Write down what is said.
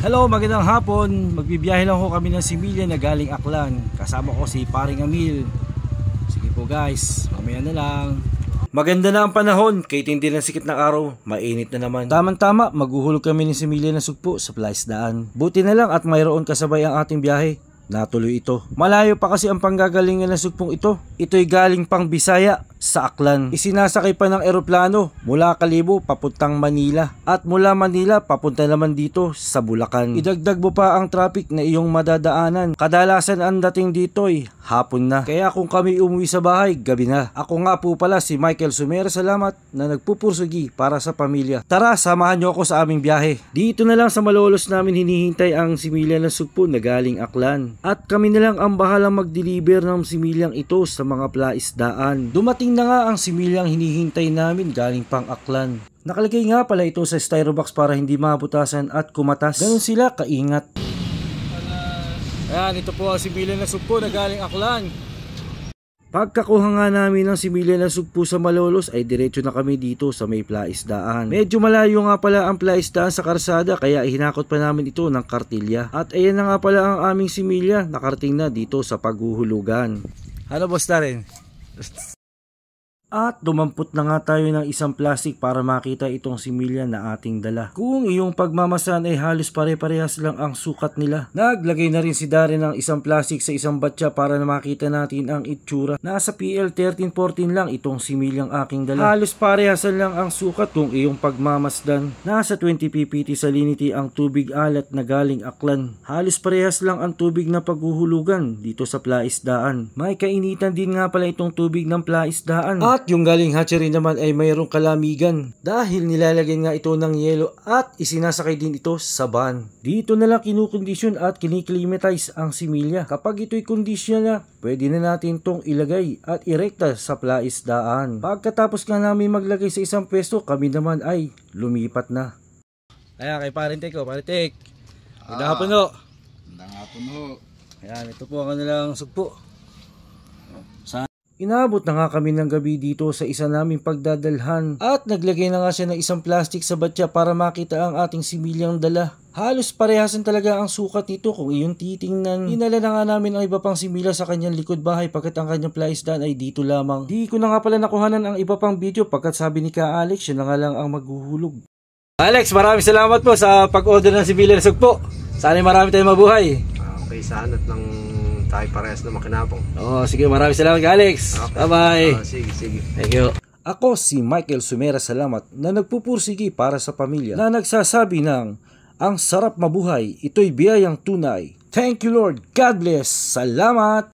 Hello, magandang hapon. Magbibiyahe lang ho kami ng Similya na galing Aklan. Kasama ko si Paring Amil. Sige po guys, mamaya na lang. Maganda na ang panahon, kahit hindi na sikit ng araw, mainit na naman. Tamang-tama, maghuhulog kami ng Similya na sugpo sa Plaisdaan. Buti na lang at mayroon kasabay ang ating biyahe. Natuloy ito. Malayo pa kasi ang panggagalingan ng sugpong ito. Ito'y galing pang Bisaya sa Aklan. Isinasakay pa ng eroplano mula Kalibo papuntang Manila. At mula Manila papunta naman dito sa Bulacan. Idagdag mo pa ang traffic na iyong madadaanan. Kadalasan ang dating dito'y hapon na. Kaya kung kami umuwi sa bahay, gabi na. Ako nga po pala si Michael Sumera. Salamat na nagpupursugi para sa pamilya. Tara, samahan niyo ako sa aming biyahe. Dito na lang sa Malolos namin hinihintay ang similya na sugpo na galing Aklan. At kami na lang ang bahalang mag-deliver ng similyang ito sa mga plaisdaan. Dumating na nga ang similyang hinihintay namin galing pang Aklan. Nakalagay nga pala ito sa styrobox para hindi mabutasan at kumatas. Ganun sila kaingat. Ayan, ito po ang similya na sugpo na galing Aklan. Pagkakuha nga namin ng similya na sugpo sa Malolos ay diretso na kami dito sa may plaisdaan. Medyo malayo nga pala ang plaisdaan sa karsada kaya hinakot pa namin ito ng kartilya. At ayan na nga pala ang aming similya, nakarating na dito sa paghuhulugan. Ano boss na rin? At dumampot na nga tayo ng isang plastic para makita itong similya na ating dala. Kung iyong pagmamasan ay halos pare-parehas lang ang sukat nila. Naglagay na rin si Darren ng isang plastic sa isang batya para na makita natin ang itsura. Nasa PL 1314 lang itong similyang aking dala. Halos parehasan lang ang sukat kung iyong pagmamasdan. Nasa 20 ppt salinity ang tubig alat na galing Aklan. Halos parehas lang ang tubig na paghuhulugan dito sa plaisdaan. May kainitan din nga pala itong tubig ng plaisdaan. At yung galing hatchery naman ay mayroong kalamigan dahil nilalagyan nga ito ng yelo at isinasakay din ito sa van. Dito na lang kinukondisyon at kiniklimatize ang similya. Kapag ito'y kondisyon na, pwede na natin tong ilagay at irekta sa plaisdaan. Pagkatapos nga namin maglagay sa isang pwesto, kami naman ay lumipat na. Ayan kay Parintek ko, Parintek. Magandang hapon ho. Magandang hapon ho. Ayan, ito po ang kanilang sugpo. Inabot na nga kami ng gabi dito sa isa naming pagdadalhan at naglagay na nga siya ng isang plastic sa batya para makita ang ating similyang dala. Halos parehasan talaga ang sukat nito kung iyong titingnan. Dinala na nga namin ang iba pang similya sa kanyang likod bahay pagkat ang kanyang plaisdaan ay dito lamang. Di ko na nga pala nakuhanan ang iba pang video pagkat sabi ni Ka Alex siya na nga lang ang maghuhulog. Alex, maraming salamat po sa pag-order ng similya na sugpo. Sana marami tayong mabuhay. Okay, sana at ng tayo parehas na makinabang. Oo, sige, maraming salamat Alex. Okay. Bye-bye. Sige. Thank you. Ako si Michael Sumera, salamat na nagpupursigi para sa pamilya na nagsasabi ng ang sarap mabuhay, ito'y biyayang tunay. Thank you Lord, God bless, salamat.